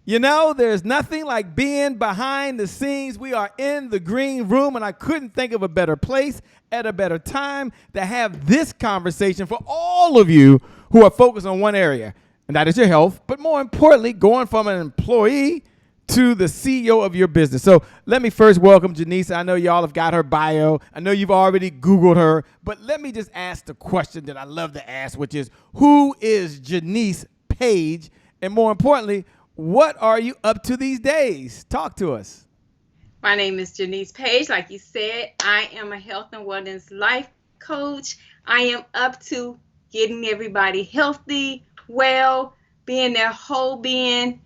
You know, there's nothing like being behind the scenes. We are in the green room, and I couldn't think of a better place at a better time to have this conversation for all of you who are focused on one area, and that is your health, but more importantly, going from an employee to the CEO of your business. So let me first welcome Jenice. I know y'all have got her bio. I know you've already Googled her, but let me just ask the question that I love to ask, which is, who is Jeniece Paige? And more importantly, what are you up to these days? Talk to us. My name is Jeniece Paige. Like you said, I am a health and wellness life coach. I am up to getting everybody healthy, well, being their whole being,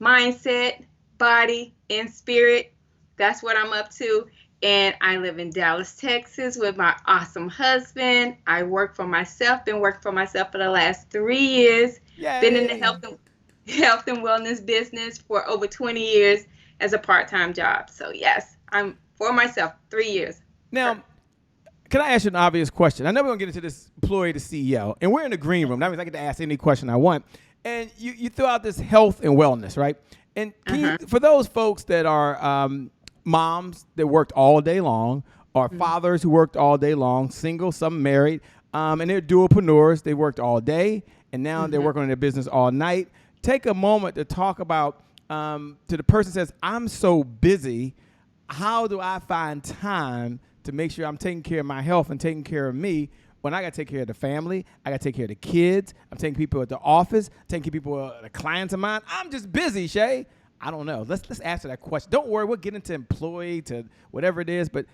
mindset, body, and spirit. That's what I'm up to. And I live in Dallas, Texas with my awesome husband. I work for myself, been working for myself for the last 3 years. Yay. Been in the health and wellness business for over 20 years as a part-time job. So yes, I'm for myself 3 years. Now, can I ask you an obvious question? I know we're going to get into this employee to CEO, and we're in the green room. That means I get to ask any question I want. And you throw out this health and wellness, right? And can you, for those folks that are moms that worked all day long, or fathers who worked all day long, single, some married, and they're dualpreneurs, they worked all day, and now they're working on their business all night. Take a moment to talk about, to the person that says, I'm so busy, how do I find time to make sure I'm taking care of my health and taking care of me when I got to take care of the family, I got to take care of the kids, I'm taking people at the office, taking people, the clients of mine. I'm just busy, Shay. I don't know. Let's answer that question. Don't worry, we'll get into employee, to whatever it is, but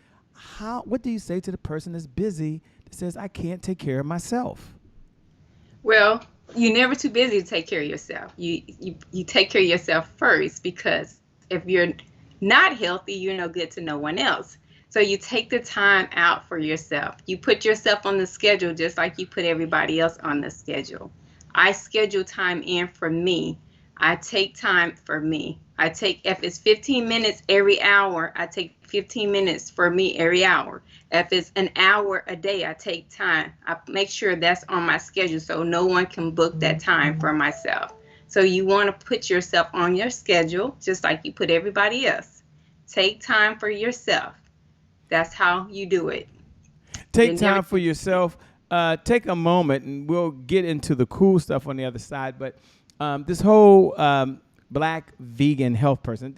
what do you say to the person that's busy that says, I can't take care of myself? Well, you're never too busy to take care of yourself. You take care of yourself first, because if you're not healthy, you're no good to no one else. So you take the time out for yourself. You put yourself on the schedule just like you put everybody else on the schedule. I schedule time in for me. I take time for me. If it's 15 minutes every hour, I take 15 minutes for me every hour. If it's an hour a day, I take time. I make sure that's on my schedule so no one can book that time for myself. So you want to put yourself on your schedule just like you put everybody else. Take time for yourself. That's how you do it. Take time for yourself. Take a moment, and we'll get into the cool stuff on the other side. But this whole black vegan health person,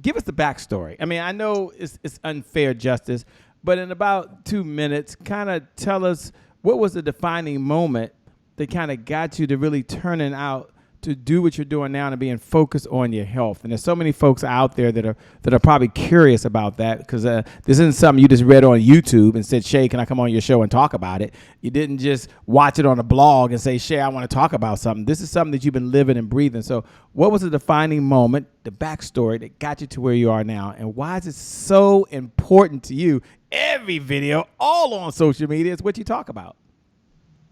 give us the backstory. I mean, I know it's unfair justice, but in about 2 minutes, kind of tell us what was the defining moment that kind of got you to really turning out to do what you're doing now and being focused on your health. And there's so many folks out there that are probably curious about that, because this isn't something you just read on YouTube and said, Shay, can I come on your show and talk about it? You didn't just watch it on a blog and say, Shay, I want to talk about something. This is something that you've been living and breathing. So what was the defining moment, the backstory that got you to where you are now? And why is it so important to you? Every video, all on social media, is what you talk about.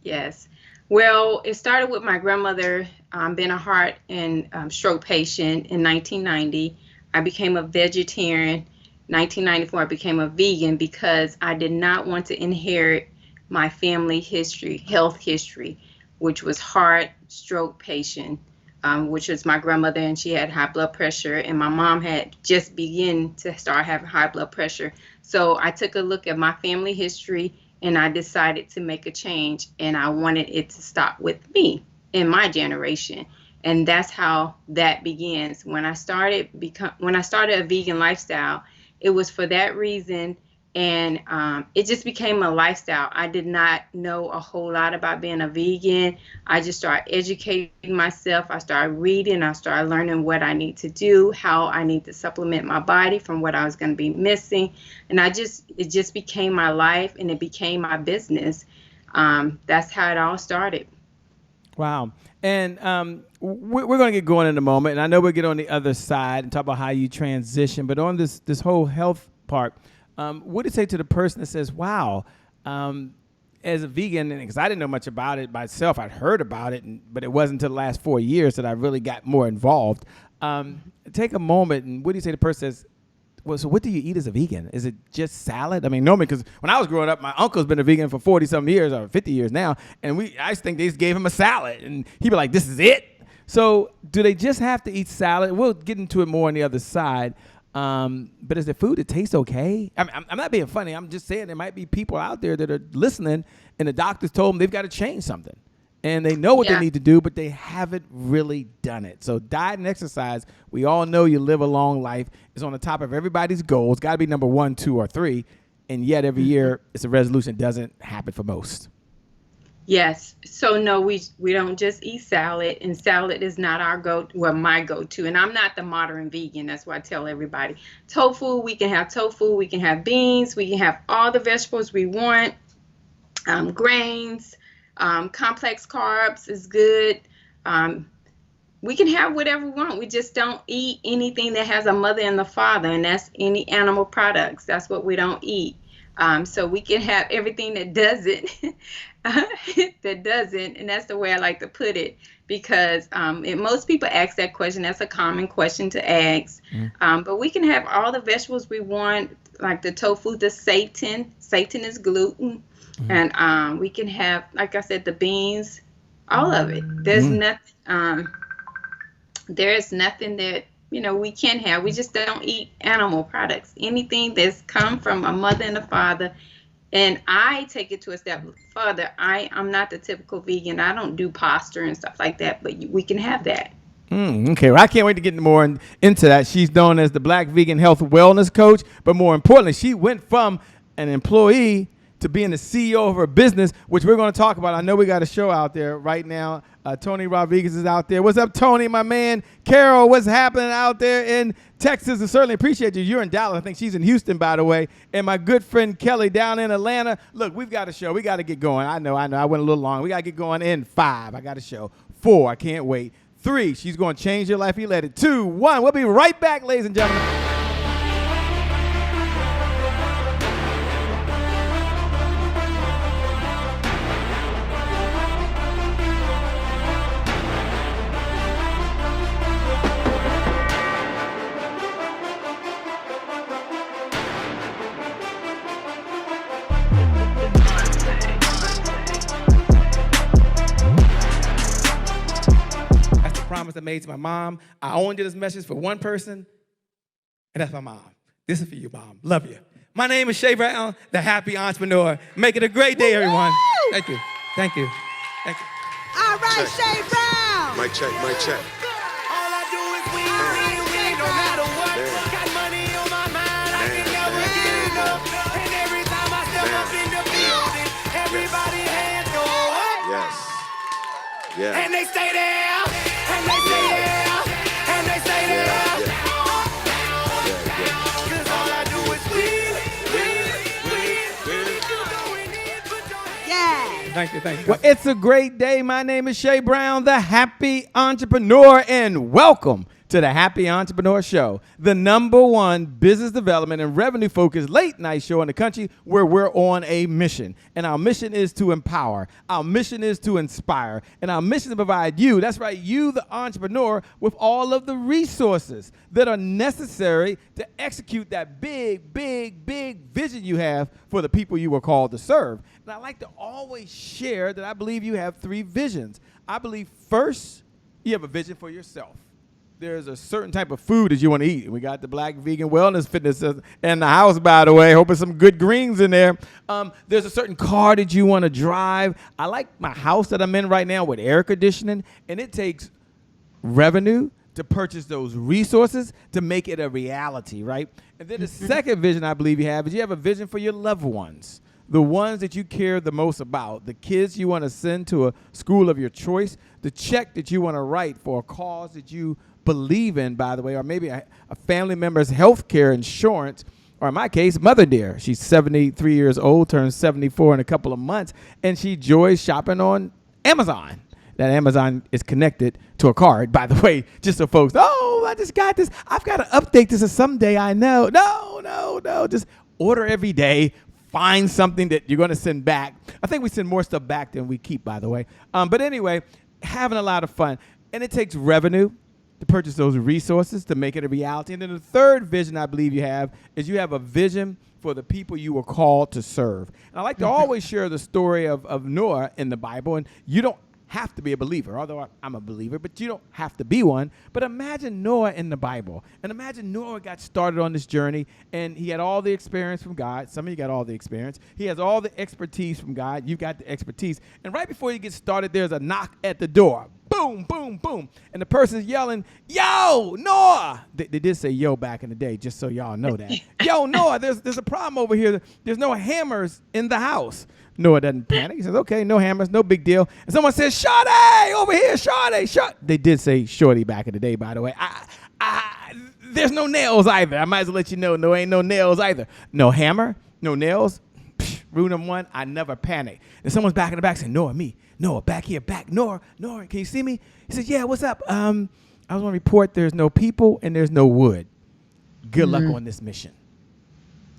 Yes. Well, it started with my grandmother being a heart and stroke patient in 1990. I became a vegetarian. 1994, I became a vegan because I did not want to inherit my family history, health history, which was heart stroke patient, which was my grandmother, and she had high blood pressure, and my mom had just begun to start having high blood pressure. So I took a look at my family history, and I decided to make a change, and I wanted it to stop with me in my generation. And that's how that begins. When I started a vegan lifestyle, it was for that reason, and it just became a lifestyle. I did not know a whole lot about being a vegan. I just started educating myself. I started reading. I started learning what I need to do, how I need to supplement my body from what I was going to be missing. And it just became my life, and it became my business. That's how it all started. Wow. And we're going to get going in a moment, and I know we'll get on the other side and talk about how you transition. But on this whole health part, what do you say to the person that says, wow, as a vegan, because I didn't know much about it myself, I'd heard about it, but it wasn't until the last 4 years that I really got more involved. Take a moment, and what do you say to the person that says, well, so what do you eat as a vegan? Is it just salad? I mean, normally, because when I was growing up, my uncle's been a vegan for 40-some years, or 50 years now, and I just think they just gave him a salad, and he'd be like, this is it? So do they just have to eat salad? We'll get into it more on the other side. But is there food that tastes okay? I'm not being funny. I'm just saying there might be people out there that are listening and the doctors told them they've got to change something. And they know what they need to do, but they haven't really done it. So diet and exercise, we all know you live a long life. It's on the top of everybody's goals. Got to be number 1, 2, or 3. And yet every year it's a resolution that doesn't happen for most. Yes. So no, we don't just eat salad, and salad is not my go-to. And I'm not the modern vegan. That's why I tell everybody. Tofu, we can have tofu, we can have beans, we can have all the vegetables we want, grains. Complex carbs is good. We can have whatever we want. We just don't eat anything that has a mother and a father, and that's any animal products. That's what we don't eat. So we can have everything that doesn't, and that's the way I like to put it, because most people ask that question. That's a common question to ask. But we can have all the vegetables we want, like the tofu, the seitan. Seitan is gluten. And we can have, like I said, the beans, all of it. There's nothing. There is nothing that we can have. We just don't eat animal products. Anything that's come from a mother and a father. And I take it to a step further. I'm not the typical vegan. I don't do pasta and stuff like that. But we can have that. Okay, well, I can't wait to get more into that. She's known as the Black Vegan Health Wellness Coach, but more importantly, she went from an employee to being the CEO of her business, which we're going to talk about. I know we got a show out there right now. Tony Rodriguez is out there. What's up, Tony, my man? Carol, what's happening out there in Texas? I certainly appreciate you. You're in Dallas. I think she's in Houston, by the way. And my good friend Kelly down in Atlanta. Look, we've got a show. We got to get going. I know. I went a little long. We got to get going in 5. I got a show. 4, I can't wait. 3, she's going to change your life. He let it. 2, 1. We'll be right back, ladies and gentlemen. I made to my mom. I only did this message for one person, and that's my mom. This is for you, Mom. Love you. My name is Shay Brown, the happy entrepreneur. Make it a great day, everyone. Thank you. Thank you. Thank you. All right, Shay Brown. Mic check, mic check. All I do is win, no matter what. Got money on my mind, I can never get enough. And every time I step up in the building, everybody hands go up. Yes. Yeah. And they stay there. And they stay there, and they stay there. Cause all I do is win. Yeah. Thank you. Well, it's a great day. My name is Shay Brown, the happy entrepreneur, and welcome to the Happy Entrepreneur Show, the #1 business development and revenue focused late night show in the country where we're on a mission. And our mission is to empower. Our mission is to inspire. And our mission is to provide you, that's right, you, the entrepreneur, with all of the resources that are necessary to execute that big, big, big vision you have for the people you were called to serve. And I like to always share that I believe you have 3 visions. I believe first, you have a vision for yourself. There's a certain type of food that you want to eat. We got the Black Vegan Wellness Fitness in the house, by the way. Hoping some good greens in there. There's a certain car that you want to drive. I like my house that I'm in right now with air conditioning, and it takes revenue to purchase those resources to make it a reality, right? And then the second vision I believe you have is you have a vision for your loved ones, the ones that you care the most about, the kids you want to send to a school of your choice, the check that you want to write for a cause that you believe in, by the way, or maybe a family member's health care insurance, or in my case, Mother Dear. She's 73 years old, turns 74 in a couple of months, and she enjoys shopping on Amazon. That Amazon is connected to a card, by the way, just so folks, I just got this. I've got to update this someday, I know. No. Just order every day. Find something that you're going to send back. I think we send more stuff back than we keep, by the way. But anyway, having a lot of fun. And it takes revenue to purchase those resources to make it a reality. And then the third vision I believe you have is you have a vision for the people you were called to serve. And I like to always share the story of Noah in the Bible. And you don't have to be a believer, although I'm a believer, but you don't have to be one. But imagine Noah in the Bible. And imagine Noah got started on this journey, and he had all the experience from God. Some of you got all the experience. He has all the expertise from God. You got the expertise. And right before you get started, there's a knock at the door. Boom, boom, boom. And the person's yelling, yo, Noah. They did say yo back in the day, just so y'all know that. Yo, Noah, there's a problem over here. There's no hammers in the house. Noah doesn't panic. He says, okay, no hammers, no big deal. And someone says, Shorty, over here, Shorty. They did say Shorty back in the day, by the way. There's no nails either. I might as well let you know, no, ain't no nails either. No hammer, no nails. Rule number one, I never panic. And someone's back in the back saying, Noah, back here, back. Noah, can you see me? He says, yeah, what's up? I was going to report there's no people and there's no wood. Good luck on this mission.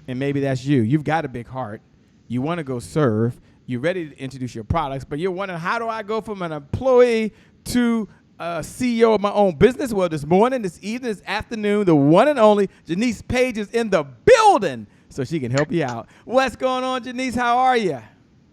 And maybe that's you. You've got a big heart. You want to go serve. You're ready to introduce your products, but you're wondering, how do I go from an employee to a CEO of my own business? Well, this morning, this evening, this afternoon, the one and only Jeniece Paige is in the building, so she can help you out. What's going on, Jeniece? How are you?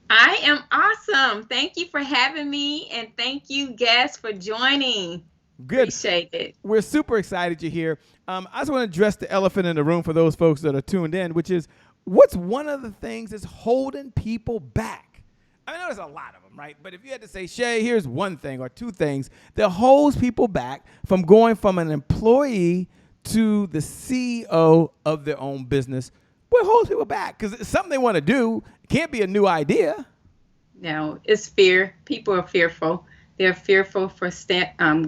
I am awesome. Thank you for having me, and thank you, guests, for joining. Good. Appreciate it. We're super excited you're here. I just want to address the elephant in the room for those folks that are tuned in, which is, what's one of the things that's holding people back? I mean, there's a lot of them, right? But if you had to say, Shay, here's one thing or two things that holds people back from going from an employee to the CEO of their own business, what holds people back? Because it's something they want to do. It can't be a new idea. No, it's fear. People are fearful. They're fearful for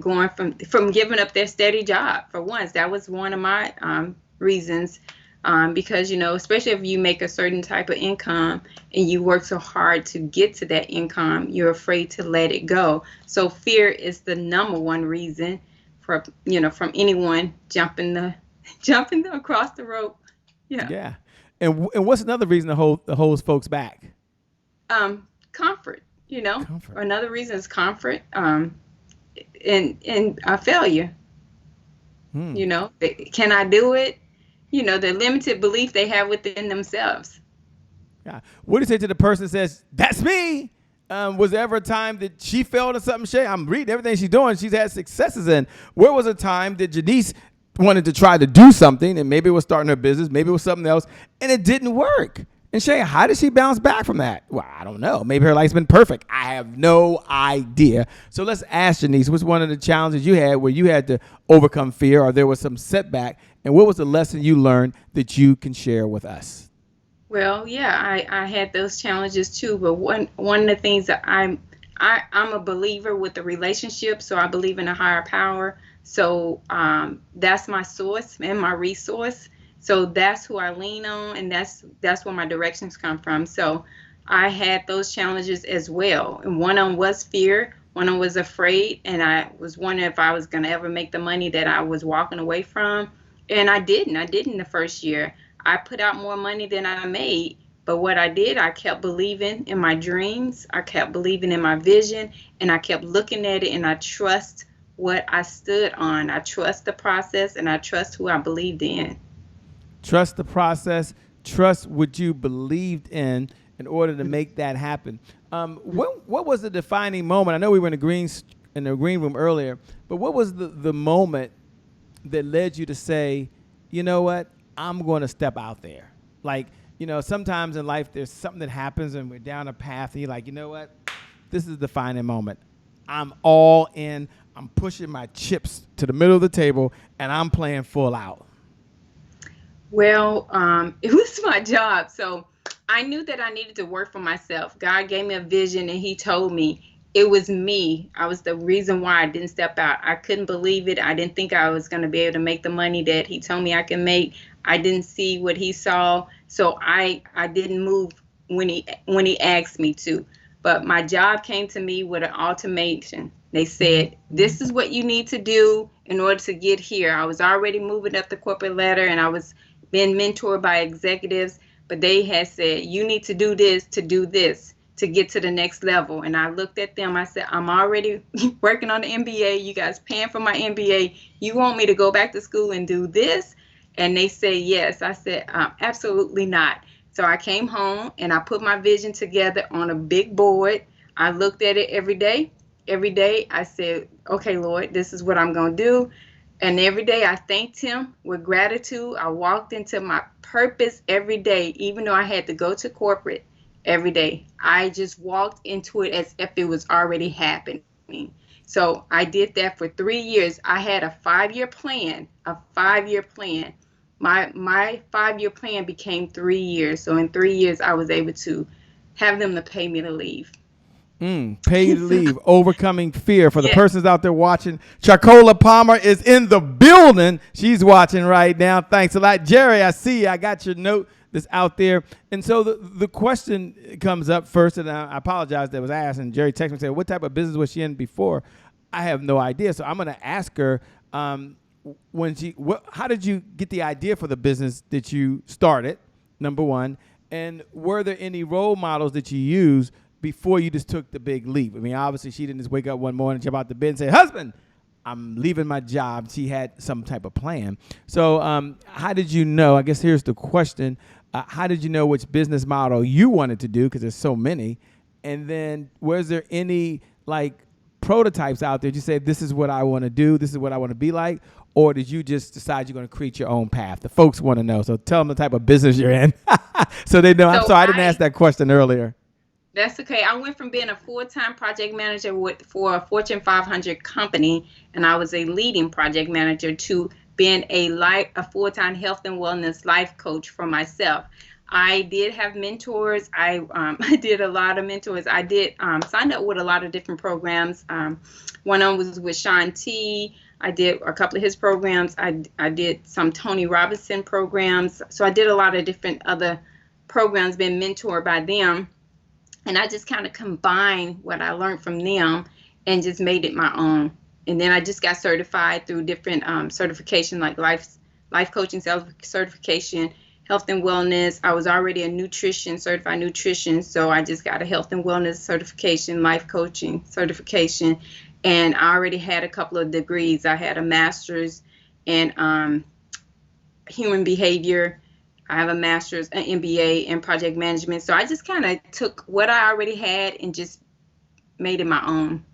going from giving up their steady job. For once, that was one of my reasons. Because, especially if you make a certain type of income and you work so hard to get to that income, you're afraid to let it go. So fear is the number one reason for, from anyone jumping across the rope. Yeah. Yeah. And what's another reason that holds folks back? Comfort, Comfort. Another reason is comfort, and failure. Can I do it? The limited belief they have within themselves. Yeah. What do you say to the person that says, that's me? Was there ever a time that she failed or something, Shay? I'm reading everything she's doing. She's had successes in. Where was a time that Jeniece wanted to try to do something, and maybe it was starting her business, maybe it was something else, and it didn't work? And Shay, how did she bounce back from that? Well, I don't know. Maybe her life's been perfect. I have no idea. So let's ask Jeniece, what's one of the challenges you had where you had to overcome fear, or there was some setback, and what was the lesson you learned that you can share with us? Well, yeah, I had those challenges too, but one of the things that I'm a believer with the relationship, so I believe in a higher power. So that's my source and my resource. So that's who I lean on, and that's where my directions come from. So I had those challenges as well. And one of them was fear. One of them was afraid, and I was wondering if I was going to ever make the money that I was walking away from. And I didn't. I didn't the first year. I put out more money than I made. But what I did, I kept believing in my dreams. I kept believing in my vision, and I kept looking at it, and I trust what I stood on. I trust the process, and I trust who I believed in. Trust the process. Trust what you believed in order to make that happen. What was the defining moment? I know we were in the green room earlier, but what was the moment that led you to say, you know what, I'm going to step out there? Like, sometimes in life there's something that happens and we're down a path and you're like, you know what, this is the defining moment. I'm all in. I'm pushing my chips to the middle of the table and I'm playing full out. Well, it was my job. So I knew that I needed to work for myself. God gave me a vision and he told me it was me. I was the reason why I didn't step out. I couldn't believe it. I didn't think I was going to be able to make the money that he told me I can make. I didn't see what he saw. So I didn't move when he asked me to. But my job came to me with an ultimatum. They said, this is what you need to do in order to get here. I was already moving up the corporate ladder and I was being mentored by executives, but they had said, you need to do this, to get to the next level. And I looked at them, I said, I'm already working on the MBA. You guys paying for my MBA. You want me to go back to school and do this? And they say, yes. I said, absolutely not. So I came home and I put my vision together on a big board. I looked at it every day every day I said, okay, Lord, this is what I'm going to do. And every day I thanked him with gratitude. I walked into my purpose every day, even though I had to go to corporate every day. I just walked into it as if it was already happening. So I did that for 3 years. I had a 5-year plan, a 5-year plan. My 5-year plan became 3 years. So in 3 years, I was able to have them to pay me to leave. Paid leave, overcoming fear. For the Yes. persons out there watching, Charcola Palmer is in the building. She's watching right now. Thanks a lot. Jerry, I see you. I got your note that's out there. And so the question comes up first, and I apologize that was asked, and Jerry texted me and said, what type of business was she in before? I have no idea. So I'm going to ask her, how did you get the idea for the business that you started, number one? And were there any role models that you used before you just took the big leap? I mean, obviously, she didn't just wake up one morning, jump out the bed and say, husband, I'm leaving my job. She had some type of plan. So how did you know? I guess here's the question. How did you know which business model you wanted to do? Because there's so many. And then was there any, like, prototypes out there? Did you say, this is what I want to do, this is what I want to be like? Or did you just decide you're going to create your own path? The folks want to know. So tell them the type of business you're in so they know. I'm sorry, I didn't ask that question earlier. That's okay. I went from being a full-time project manager for a Fortune 500 company, and I was a leading project manager, to being a full-time health and wellness life coach for myself. I did have mentors. I did a lot of mentors. I did sign up with a lot of different programs. One of them was with Sean T. I did a couple of his programs. I did some Tony Robinson programs. So I did a lot of different other programs, been mentored by them. And I just kind of combined what I learned from them and just made it my own. And then I just got certified through different certification, like life coaching certification, health and wellness. I was already a certified nutrition. So I just got a health and wellness certification, life coaching certification. And I already had a couple of degrees. I had a master's in human behavior. I have a master's, an MBA in project management. So I just kind of took what I already had and just made it my own.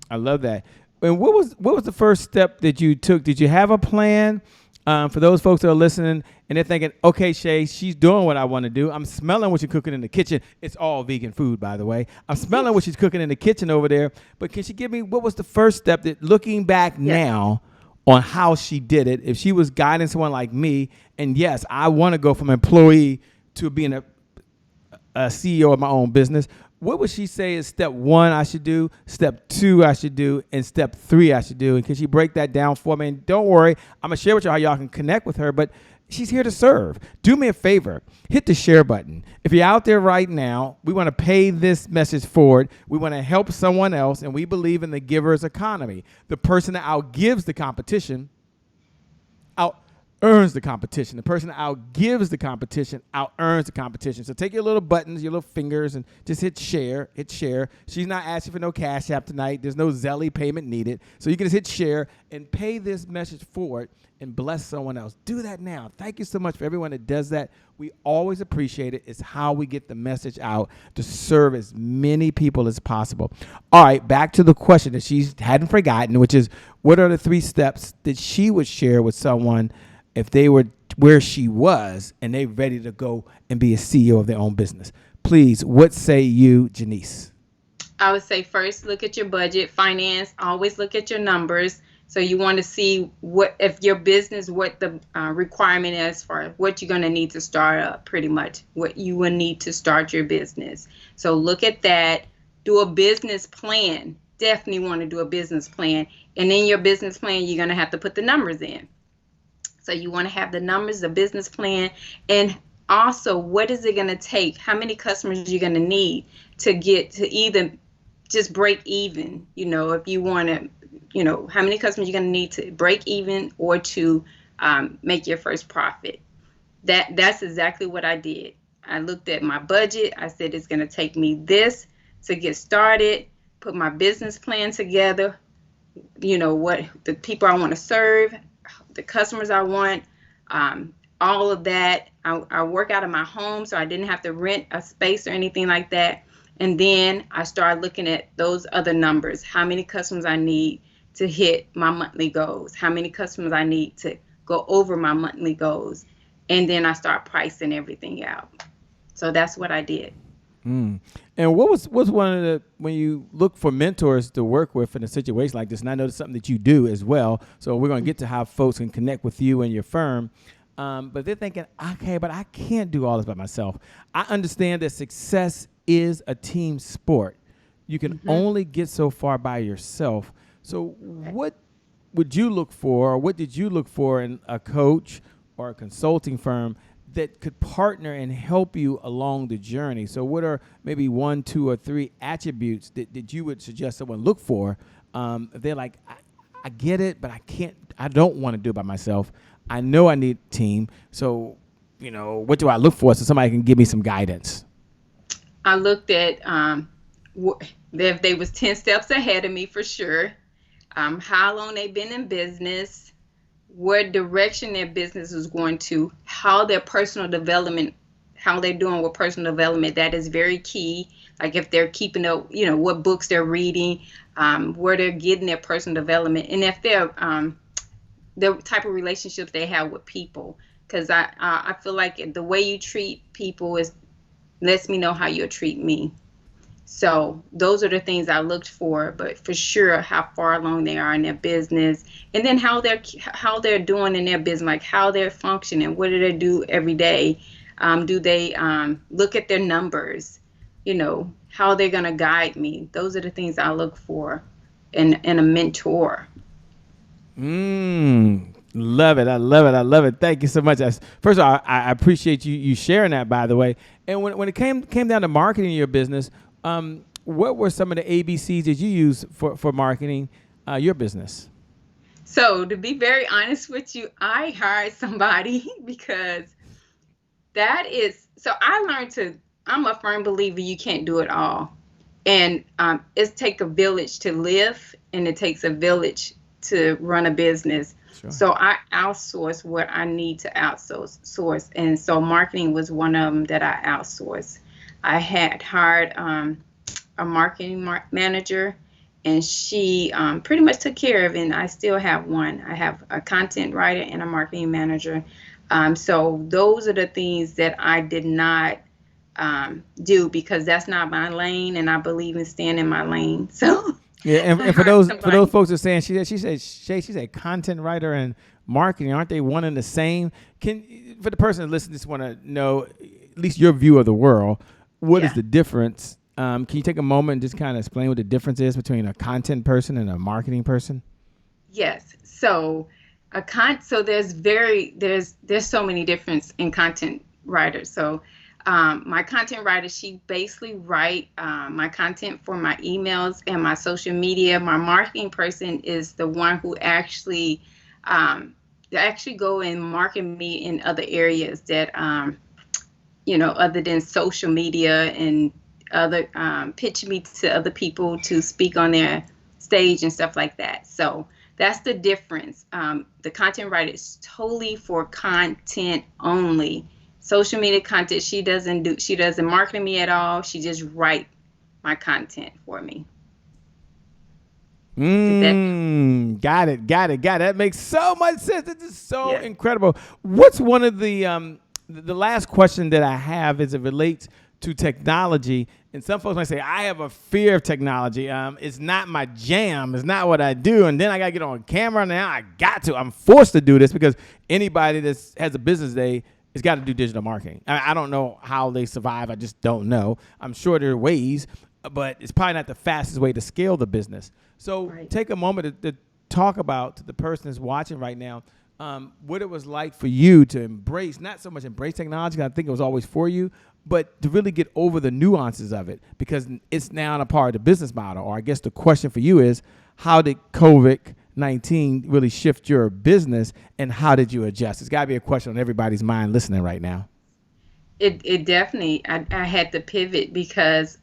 I love that. And what was the first step that you took? Did you have a plan? For those folks that are listening and they're thinking, okay, Shay, she's doing what I want to do. I'm smelling what she's cooking in the kitchen. It's all vegan food, by the way. I'm smelling what she's cooking in the kitchen over there. But can she give me, what was the first step that, looking back now on how she did it, if she was guiding someone like me, and yes, I want to go from employee to being a CEO of my own business, what would she say is step one I should do, step two I should do, and step three I should do? And can she break that down for me? And don't worry, I'm going to share with you how y'all can connect with her, but she's here to serve. Do me a favor. Hit the share button. If you're out there right now, we want to pay this message forward. We want to help someone else, and we believe in the giver's economy. The person that outgives the competition out-earns the competition. The person that outgives the competition out-earns the competition. So take your little buttons, your little fingers, and just hit share. Hit share. She's not asking for no Cash App tonight. There's no Zelly payment needed. So you can just hit share and pay this message forward and bless someone else. Do that now. Thank you so much for everyone that does that. We always appreciate it. It's how we get the message out to serve as many people as possible. All right, back to the question that she hadn't forgotten, which is, what are the 3 steps that she would share with someone if they were where she was and they're ready to go and be a CEO of their own business? Please, what say you, Jenice? I would say first, look at your budget, finance, always look at your numbers. So you want to see what, if your business, what the requirement is for what you're going to need to start up, pretty much what you will need to start your business. So look at that, do a business plan. Definitely want to do a business plan. And in your business plan, you're going to have to put the numbers in. So you want to have the numbers, the business plan, and also what is it going to take? How many customers you're going to need to get to either just break even, if you want to, how many customers you're going to need to break even or to make your first profit. That's exactly what I did. I looked at my budget. I said, it's going to take me this to get started, put my business plan together, what the people I want to serve, the customers I want, all of that. I work out of my home, so I didn't have to rent a space or anything like that. And then I started looking at those other numbers, how many customers I need to hit my monthly goals, how many customers I need to go over my monthly goals. And then I start pricing everything out. So that's what I did. And what's one of the, when you look for mentors to work with in a situation like this, and I know it's something that you do as well, so we're going to get to how folks can connect with you and your firm, but they're thinking, okay, but I can't do all this by myself. I understand that success is a team sport. You can only get so far by yourself. So what would you look for, or what did you look for in a coach or a consulting firm that could partner and help you along the journey? So what are maybe 1, 2, or 3 attributes that you would suggest someone look for? If they're like, I get it, but I don't want to do it by myself. I know I need a team. So, what do I look for so somebody can give me some guidance? I looked at if they was 10 steps ahead of me for sure, how long they've been in business, what direction their business is going to, how their personal development, how they're doing with personal development. That is very key. Like if they're keeping up, what books they're reading, where they're getting their personal development, and if they're the type of relationships they have with people. Because I feel like the way you treat people lets me know how you'll treat me. So those are the things I looked for, but for sure how far along they are in their business, and then how they're doing in their business, like how they're functioning, what do they do every day? Do they look at their numbers? How they're gonna guide me. Those are the things I look for in a mentor. Love it. I love it. Thank you so much. First of all, I appreciate you sharing that, by the way. And when it came down to marketing your business, what were some of the ABCs that you use for marketing your business? So to be very honest with you, I hired somebody because I'm a firm believer you can't do it all. And it takes a village to live, and it takes a village to run a business. Sure. So I outsource what I need to outsource. And so marketing was one of them that I outsourced. I had hired a marketing manager, and she pretty much took care of it. And I still have one. I have a content writer and a marketing manager. So those are the things that I did not do, because that's not my lane, and I believe in staying in my lane. So yeah, and for those folks that are saying she said content writer and marketing, aren't they one and the same? For the person that listens, just want to know at least your view of the world. What is the difference? Can you take a moment and just kind of explain what the difference is between a content person and a marketing person? Yes. So there's so many difference in content writers. So my content writer, she basically write my content for my emails and my social media. My marketing person is the one who actually go and market me in other areas that other than social media, and other pitch me to other people to speak on their stage and stuff like that. So that's the difference. The content writer is totally for content only. Social media content, she doesn't market me at all. She just write my content for me. Got it. That makes so much sense. This is so incredible. What's one of the last question that I have as it relates to technology? And some folks might say, I have a fear of technology. It's not my jam. It's not what I do. And then I got to get on camera. Now I'm forced to do this because anybody that has a business day has got to do digital marketing. I don't know how they survive. I just don't know. I'm sure there are ways, but it's probably not the fastest way to scale the business. So take a moment to talk about, to the person that's watching right now, what it was like for you to embrace, not so much embrace technology, I think it was always for you, but to really get over the nuances of it, because it's now a part of the business model. Or I guess the question for you is, how did COVID-19 really shift your business, and how did you adjust? It's got to be a question on everybody's mind listening right now. It definitely, I had to pivot because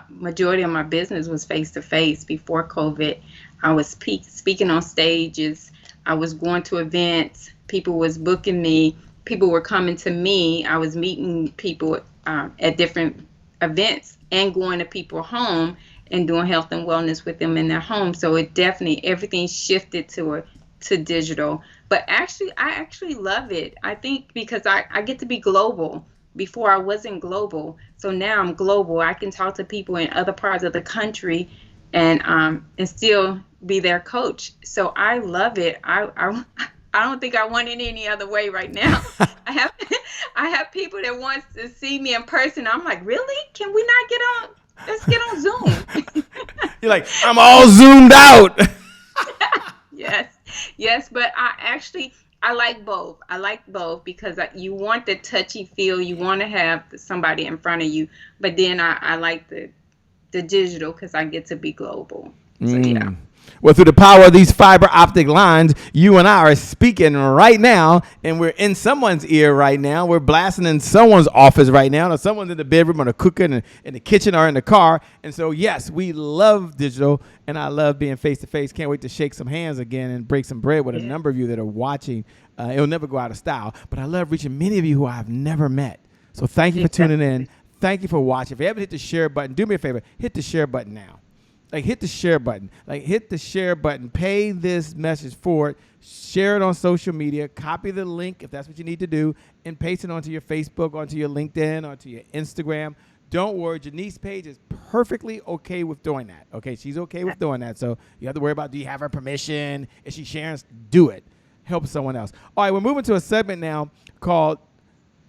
majority of my business was face-to-face before COVID. I was speaking on stages. I was going to events. People was booking me. People were coming to me. I was meeting people at different events and going to people's home and doing health and wellness with them in their home. So it definitely, everything shifted to digital. But actually, I actually love it. I think because I get to be global. Before I wasn't global, so now I'm global. I can talk to people in other parts of the country, and still be their coach. So I love it. I don't think I want it any other way right now. I have I have people that wants to see me in person. I'm like, really? Can we not get on? Let's get on Zoom. You're like, I'm all zoomed out. Yes, yes, but I like both. I like both because you want the touchy feel. You want to have somebody in front of you, but then I like the digital because I get to be global. So yeah. Well, through the power of these fiber optic lines, you and I are speaking right now, and we're in someone's ear right now. We're blasting in someone's office right now, or someone's in the bedroom, or cooking in the kitchen, or in the car. And so, yes, we love digital, and I love being face-to-face. Can't wait to shake some hands again and break some bread with a number of you that are watching. It'll never go out of style, but I love reaching many of you who I've never met. So thank you for tuning in. Thank you for watching. If you haven't hit the share button, do me a favor, hit the share button now. Like, hit the share button. Like, hit the share button. Pay this message forward. Share it on social media. Copy the link if that's what you need to do, and paste it onto your Facebook, onto your LinkedIn, onto your Instagram. Don't worry. Jeniece Paige is perfectly okay with doing that. Okay, she's okay with doing that. So you have to worry about, do you have her permission? Is she sharing? Do it. Help someone else. All right, we're moving to a segment now called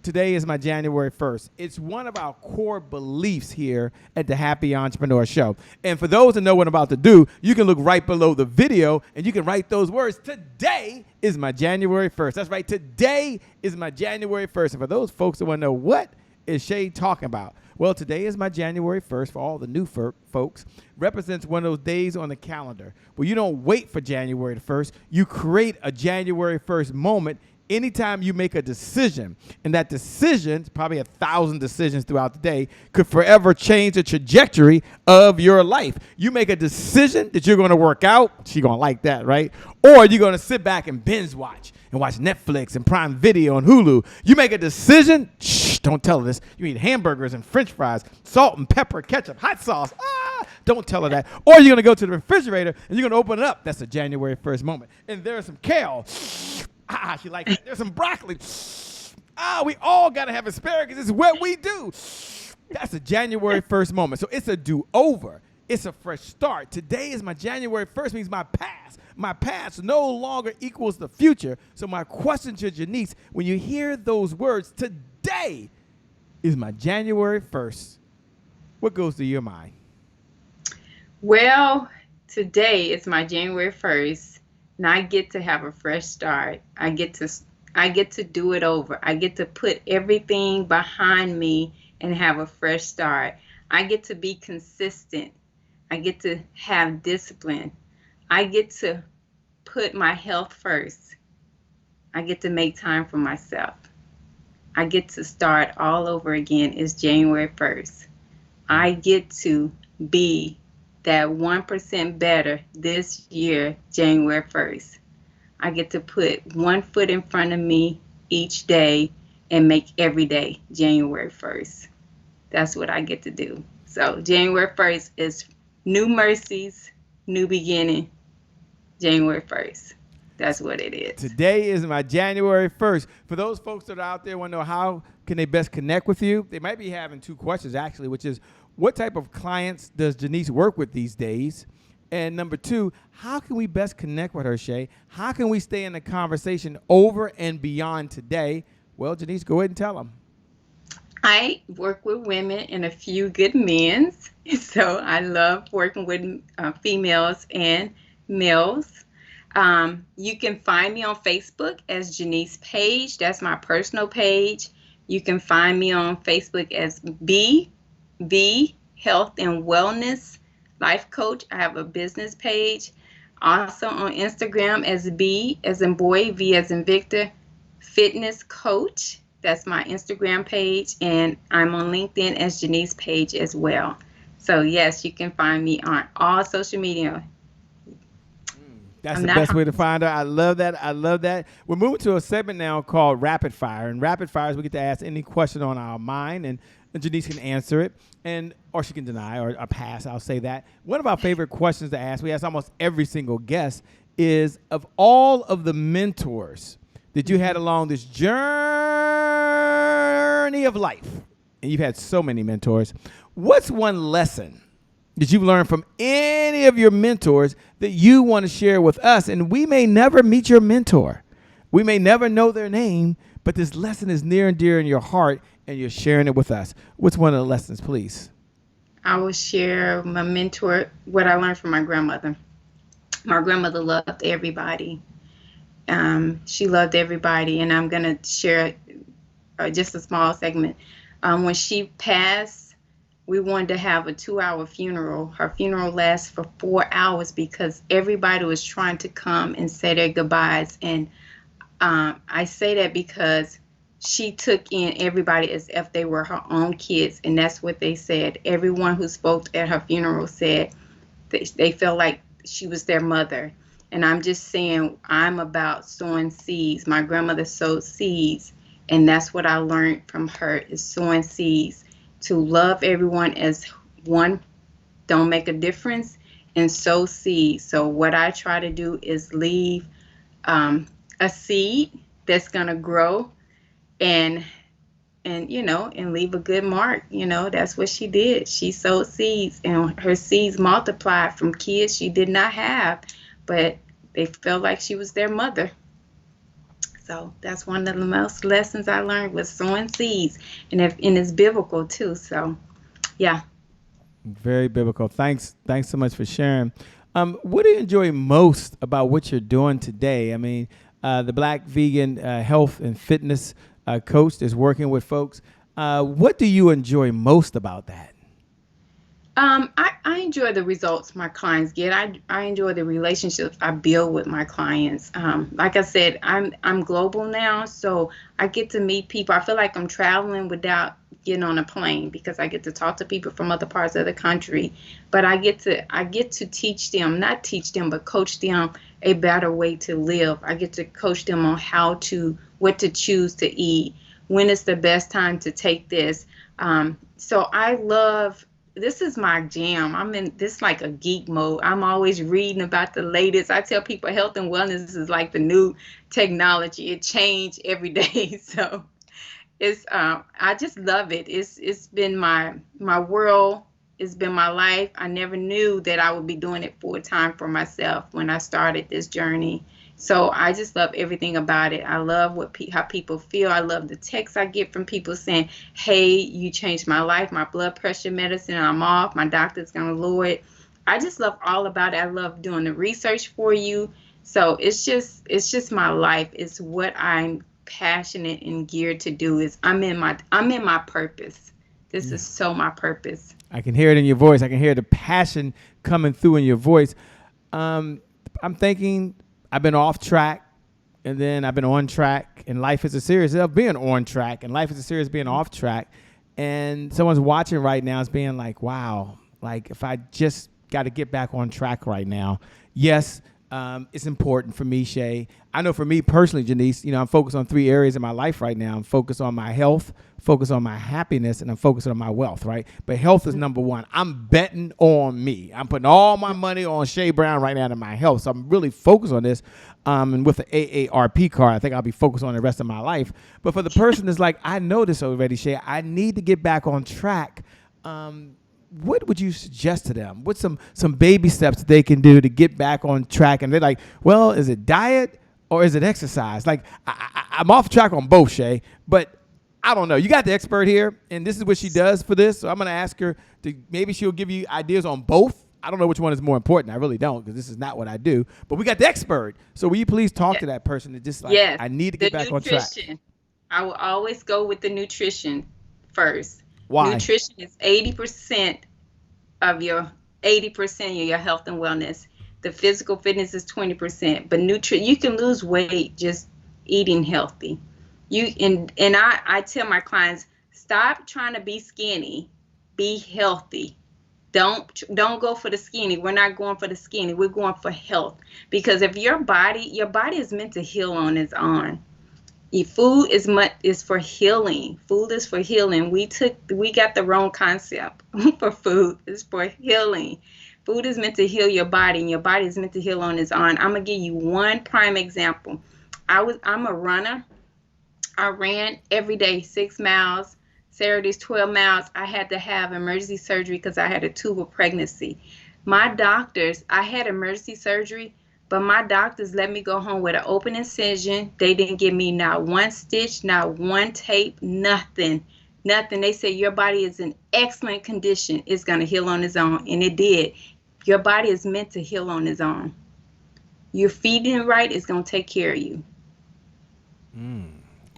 Today is my January 1st. It's one of our core beliefs here at the Happy Entrepreneur Show. And for those that know what I'm about to do, you can look right below the video and you can write those words. Today is my January 1st. That's right. Today is my January 1st. And for those folks that want to know, what is Shay talking about? Well, today is my January 1st for all the new folks. Represents one of those days on the calendar where you don't wait for January the 1st. You create a January 1st moment anytime you make a decision, and that decision, probably 1,000 decisions throughout the day, could forever change the trajectory of your life. You make a decision that you're going to work out. She's going to like that, right? Or you're going to sit back and binge watch and watch Netflix and Prime Video and Hulu. You make a decision. Shh, don't tell her this. You eat hamburgers and French fries, salt and pepper, ketchup, hot sauce. Don't tell her that. Or you're going to go to the refrigerator and you're going to open it up. That's a January 1st moment. And there's some kale. She likes it. There's some broccoli. We all got to have asparagus. It's what we do. That's a January 1st moment. So it's a do-over. It's a fresh start. Today is my January 1st, means my past. My past no longer equals the future. So my question to Jeniece, when you hear those words, today is my January 1st, what goes through your mind? Well, today is my January 1st. And I get to have a fresh start. I get to do it over. I get to put everything behind me and have a fresh start. I get to be consistent. I get to have discipline. I get to put my health first. I get to make time for myself. I get to start all over again. It's January 1st. I get to be that 1% better this year, January 1st. I get to put one foot in front of me each day and make every day January 1st. That's what I get to do. So January 1st is new mercies, new beginning, January 1st. That's what it is. Today is my January 1st. For those folks that are out there want to know how can they best connect with you, they might be having two questions actually, which is, what type of clients does Jeniece work with these days? And number two, how can we best connect with her, Shay? How can we stay in the conversation over and beyond today? Well, Jeniece, go ahead and tell them. I work with women and a few good men. So I love working with females and males. You can find me on Facebook as Jeniece Paige. That's my personal page. You can find me on Facebook as the Health and Wellness Life Coach. I have a business page. Also on Instagram as B as in boy, V as in Victor, Fitness Coach. That's my Instagram page. And I'm on LinkedIn as Jeniece Paige as well. So yes, you can find me on all social media. That's the best way to find her. I love that. I love that. We're moving to a segment now called Rapid Fire. And Rapid Fire is we get to ask any question on our mind. And Jenice can answer it, or she can deny or pass. I'll say that. One of our favorite questions to ask, we ask almost every single guest, is of all of the mentors that you had along this journey of life, and you've had so many mentors, what's one lesson that you've learned from any of your mentors that you want to share with us? And we may never meet your mentor. We may never know their name, but this lesson is near and dear in your heart, and you're sharing it with us. What's one of the lessons, please? I will share my mentor, what I learned from my grandmother. My grandmother loved everybody. She loved everybody, and I'm going to share just a small segment. When she passed, we wanted to have a 2-hour funeral. Her funeral lasted for 4 hours because everybody was trying to come and say their goodbyes. And I say that because she took in everybody as if they were her own kids. And that's what they said. Everyone who spoke at her funeral said they felt like she was their mother. And I'm just saying, I'm about sowing seeds. My grandmother sowed seeds. And that's what I learned from her, is sowing seeds. To love everyone as one, don't make a difference, and sow seeds. So what I try to do is leave a seed that's gonna grow, and leave a good mark. That's what she did. She sowed seeds, and her seeds multiplied from kids she did not have, but they felt like she was their mother. So that's one of the most lessons I learned, was sowing seeds, and it's biblical too. So, yeah. Very biblical. Thanks so much for sharing. What do you enjoy most about what you're doing today? I mean, the Black Vegan Health and Fitness Coach is working with folks. What do you enjoy most about that? I enjoy the results my clients get. I enjoy the relationships I build with my clients. Like I said, I'm global now, so I get to meet people. I feel like I'm traveling without getting on a plane, because I get to talk to people from other parts of the country. But I get to teach them, not teach them, but coach them a better way to live. I get to coach them on what to choose to eat, when is the best time to take this. So I love. This is my jam. I'm in this like a geek mode. I'm always reading about the latest. I tell people health and wellness is like the new technology. It changed every day. So it's I just love it. It's been my world. It's been my life. I never knew that I would be doing it full time for myself when I started this journey. So I just love everything about it. I love how people feel. I love the texts I get from people saying, hey, you changed my life, my blood pressure medicine, I'm off, my doctor's going to lower it. I just love all about it. I love doing the research for you. So it's just my life. It's what I'm passionate and geared to do. Is I'm in my purpose. This is so my purpose. I can hear it in your voice. I can hear the passion coming through in your voice. I'm thinking, I've been off track, and then I've been on track, and life is a series of being on track, and life is a series of being off track. And someone's watching right now is being like, wow, like if I just got to get back on track right now. Yes, it's important for me, Shay. I know for me personally, Jenice, I'm focused on 3 areas in my life right now. I'm focused on my health, focused on my happiness, and I'm focused on my wealth, right? But health is number one. I'm betting on me. I'm putting all my money on Shay Brown right now to my health. So I'm really focused on this. And with the AARP card, I think I'll be focused on the rest of my life. But for the person that's like, I know this already, Shay, I need to get back on track. What would you suggest to them? What's some baby steps they can do to get back on track? And they're like, well, is it diet or is it exercise? Like, I'm off track on both, Shay, but I don't know. You got the expert here, and this is what she does for this. So I'm going to ask her maybe she'll give you ideas on both. I don't know which one is more important. I really don't, because this is not what I do. But we got the expert. So will you please talk to that person and just like, I need to get back on track. I will always go with the nutrition first. Why? Nutrition is 80% of your health and wellness. The physical fitness is 20%. But you can lose weight just eating healthy. I tell my clients, stop trying to be skinny. Be healthy. Don't go for the skinny. We're not going for the skinny. We're going for health. Because if your body is meant to heal on its own. Food is for healing. Food is for healing. We got the wrong concept for food. It's for healing. Food is meant to heal your body, and your body is meant to heal on its own. I'm gonna give you one prime example. I'm a runner. I ran every day 6 miles. Saturdays 12 miles. I had to have emergency surgery because I had a tubal pregnancy. My doctors, I had emergency surgery, but my doctors let me go home with an open incision. They didn't give me not one stitch, not one tape, nothing. Nothing. They said your body is in excellent condition. It's going to heal on its own. And it did. Your body is meant to heal on its own. You're feeding right, it's going to take care of you.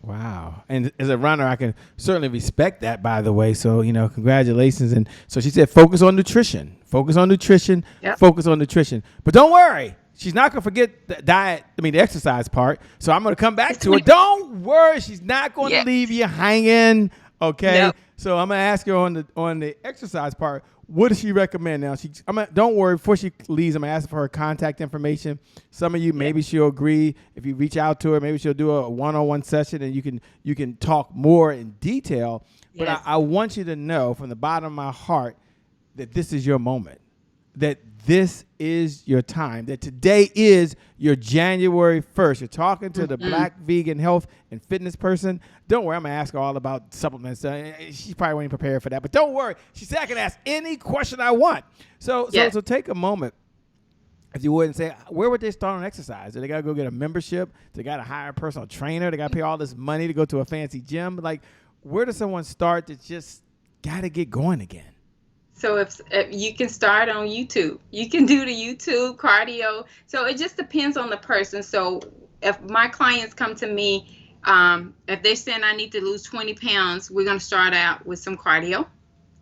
Wow. And as a runner, I can certainly respect that, by the way. So, congratulations. And so she said, focus on nutrition, Yep. focus on nutrition. But don't worry. She's not going to forget the exercise part. So I'm going to come back to it. Don't worry. She's not going to leave you hanging. Okay. Yep. So I'm going to ask her on the exercise part. What does she recommend now? Don't worry. Before she leaves, I'm going to ask for her contact information. Some of you, maybe she'll agree. If you reach out to her, maybe she'll do a one-on-one session and you can talk more in detail. But Yes. I want you to know from the bottom of my heart that this is your moment, that this is your time, that today is your January 1st. You're talking to the Black vegan health and fitness person. Don't worry, I'm going to ask her all about supplements. She probably wasn't prepared for that, but don't worry. She said I can ask any question I want. So take a moment, if you would, and say, where would they start on exercise? Do they got to go get a membership? Do they got to hire a personal trainer? They got to pay all this money to go to a fancy gym? Like, where does someone start that just got to get going again? So if you can start on YouTube, you can do the YouTube cardio. So it just depends on the person. So if my clients come to me, if they're saying I need to lose 20 pounds, we're going to start out with some cardio,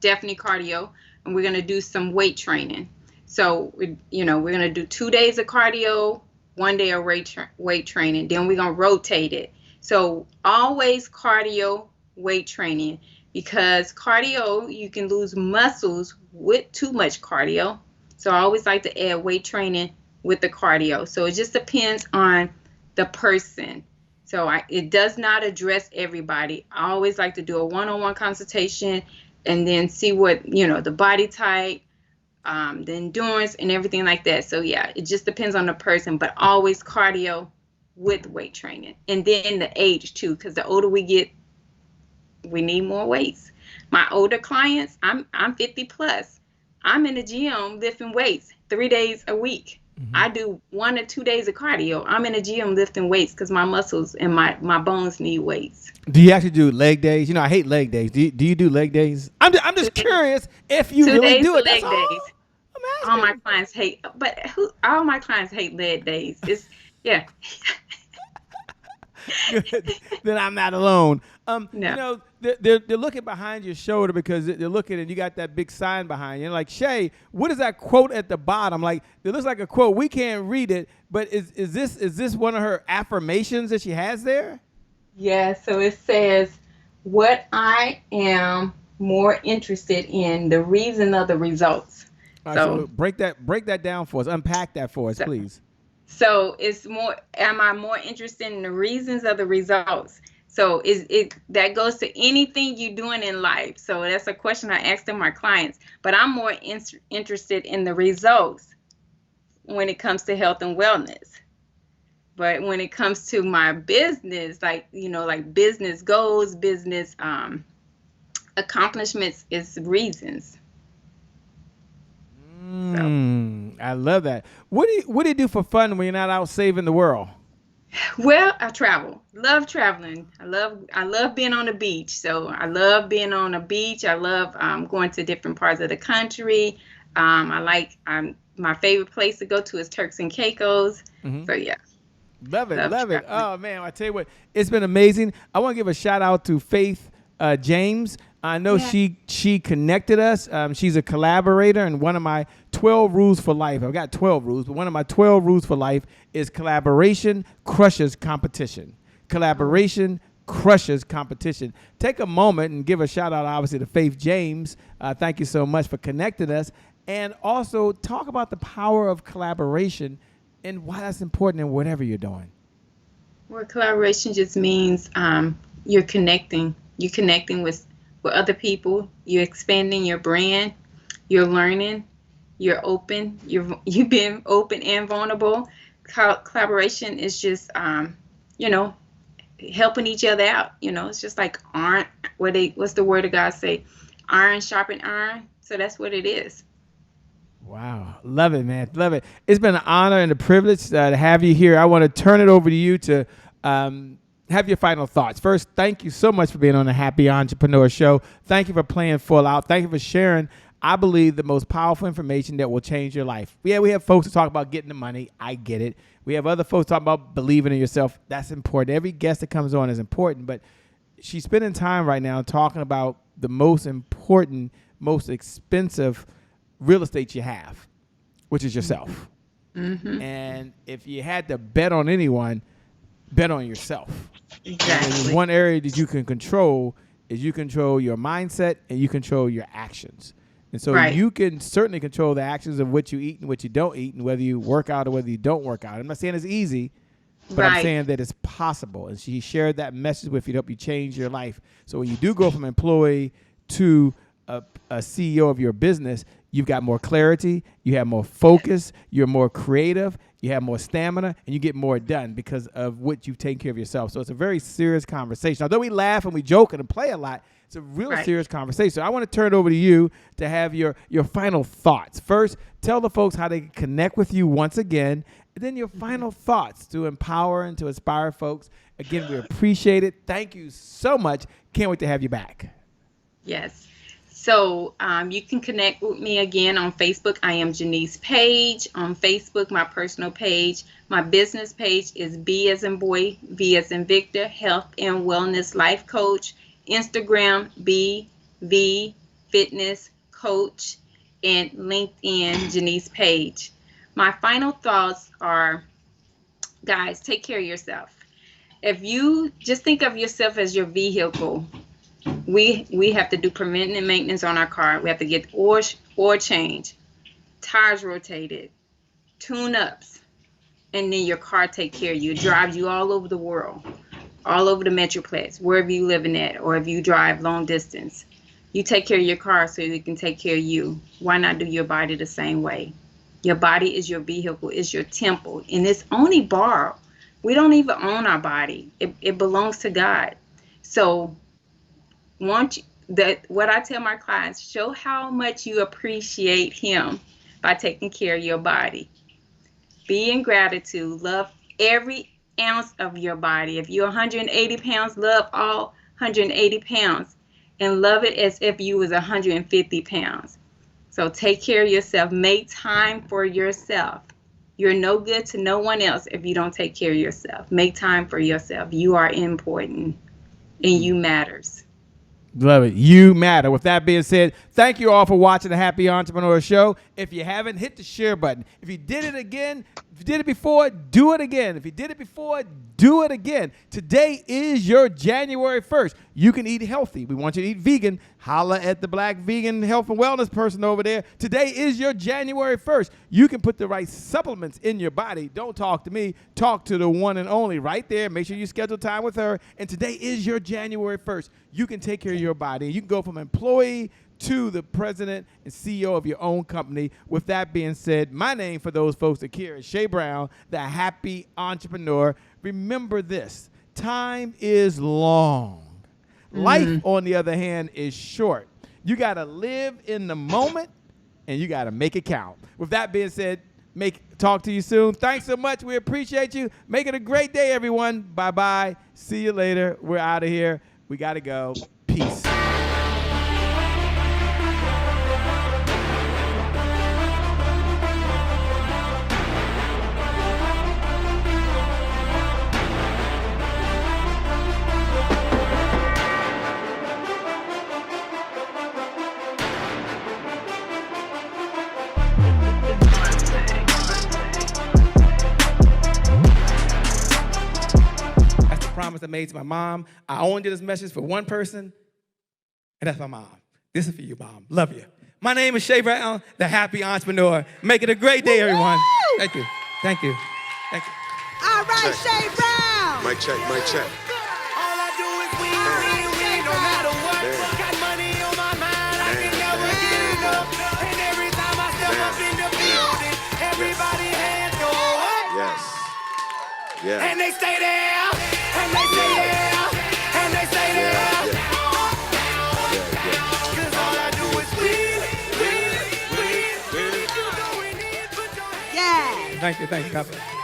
definitely cardio, and we're going to do some weight training. So, we're going to do 2 days of cardio, 1 day of weight training. Then we're going to rotate it. So always cardio, weight training. Because cardio, you can lose muscles with too much cardio. So I always like to add weight training with the cardio. So it just depends on the person. So it does not address everybody. I always like to do a one-on-one consultation and then see what, the body type, the endurance and everything like that. So yeah, it just depends on the person, but always cardio with weight training. And then the age too, because the older we get, we need more weights. My older clients, I'm 50 plus. I'm in the gym lifting weights 3 days a week. I do 1 or 2 days of cardio. I'm in the gym lifting weights because my muscles and my bones need weights. Do you actually do leg days? I hate leg days. Do you do leg days? I'm just curious if you really do it. Leg That's days. all All my clients hate, all my clients hate leg days. It's yeah. Then I'm not alone. No. They're looking behind your shoulder because they're looking and you got that big sign behind you. Like, Shay, what is that quote at the bottom? Like, it looks like a quote. We can't read it, but is this one of her affirmations that she has there? Yeah, so it says, what I am more interested in, the reason of the results. All right, so break that down for us. Unpack that for us, please. So it's more, am I more interested in the reasons of the results? So that goes to anything you're doing in life. So that's a question I ask to my clients, but I'm more interested in the results when it comes to health and wellness. But when it comes to my business, like business goals, business accomplishments, is reasons. I love that. What do you do for fun when you're not out saving the world? Well, I travel. Love traveling. I love being on the beach. So I love being on a beach. I love going to different parts of the country. My favorite place to go to is Turks and Caicos. So yeah. Love it. Oh man, I tell you what, it's been amazing. I want to give a shout out to Faith James. I know she connected us. She's a collaborator, and one of my 12 rules for life, I've got 12 rules, but one of my 12 rules for life is collaboration crushes competition. Collaboration crushes competition. Take a moment and give a shout out, obviously, to Faith James. Thank you so much for connecting us. And also talk about the power of collaboration and why that's important in whatever you're doing. Well, collaboration just means you're connecting. You're connecting with other people. You're expanding your brand. You're learning. You're open. You've been open and vulnerable. Collaboration is just you know, helping each other out. You know, it's just like iron. What's the word of God say? Iron sharpen iron. So that's what it is. Wow. Love it, man. Love it. It's been an honor and a privilege to have you here. I want to turn it over to you to have your final thoughts. First, thank you so much for being on the Happy Entrepreneur Show. Thank you for playing full out. Thank you for sharing, I believe, the most powerful information that will change your life. Yeah, we have folks who talk about getting the money. I get it. We have other folks talking about believing in yourself. That's important. Every guest that comes on is important, but she's spending time right now talking about the most important, most expensive real estate you have, which is yourself. Mm-hmm. And if you had to bet on anyone, bet on yourself. Exactly. And one area that you can control is you control your mindset and you control your actions. And so you can certainly control the actions of what you eat and what you don't eat and whether you work out or whether you don't work out. I'm not saying it's easy, but I'm saying that it's possible. And she shared that message with you to help you change your life. So when you do go from employee to a CEO of your business, you've got more clarity, you have more focus, you're more creative, you have more stamina, and you get more done because of what you've taken care of yourself. So it's a very serious conversation. Although we laugh and we joke and play a lot, it's a real serious conversation. So I want to turn it over to you to have your final thoughts. First, tell the folks how they can connect with you once again, and then your final thoughts to empower and to inspire folks. Again, we appreciate it. Thank you so much. Can't wait to have you back. Yes. So you can connect with me again on Facebook. I am Jeniece Paige on Facebook, my personal page. My business page is B as in boy, V as in Victor, Health and Wellness Life Coach. Instagram, BV Fitness Coach, and LinkedIn, Jeniece Paige. My final thoughts are, guys, take care of yourself. If you just think of yourself as your vehicle, we have to do preventive maintenance on our car. We have to get oil change, tires rotated, tune-ups, and then your car take care of you. It drives you all over the world, all over the Metroplex, wherever you living at, or if you drive long distance. You take care of your car so it can take care of you. Why not do your body the same way? Your body is your vehicle, is your temple, and it's only borrowed. We don't even own our body. It belongs to God. So what I tell my clients, show how much you appreciate him by taking care of your body. Be in gratitude. Love every ounce of your body. If you're 180 pounds, love all 180 pounds and love it as if you was 150 pounds. So take care of yourself. Make time for yourself. You're no good to no one else if you don't take care of yourself. Make time for yourself. You are important and you matters. Love it. You matter. With that being said, thank you all for watching the Happy Entrepreneur Show. If you haven't, hit the share button. If you did it again, if you did it before, do it again. If you did it before, do it again. Today is your January 1st. You can eat healthy. We want you to eat vegan. Holla at the black vegan health and wellness person over there. Today is your January 1st. You can put the right supplements in your body. Don't talk to me. Talk to the one and only right there. Make sure you schedule time with her. And today is your January 1st. You can take care of your body. You can go from employee to the president and CEO of your own company. With that being said, my name for those folks that care is Shay Brown, the Happy Entrepreneur. Remember this, time is long. Life, on the other hand, is short. You got to live in the moment and you got to make it count. With that being said, talk to you soon. Thanks so much. We appreciate you. Make it a great day, everyone. Bye-bye. See you later. We're out of here. We got to go. Peace. Promise I made to my mom. I only did this message for one person, and that's my mom. This is for you, Mom. Love you. My name is Shay Brown, the Happy Entrepreneur. Make it a great day, everyone. Thank you. Thank you. Thank you. All right, Shay Brown. Mic check, mic check. All I do is win, no matter what. Got money on my mind, I can never get enough. And every time I step up in the building, everybody hands go up. Yes. Yeah. And they stay there, and they stay there, and they stay there. Cause all I do is win. Yeah. Thank you. God bless.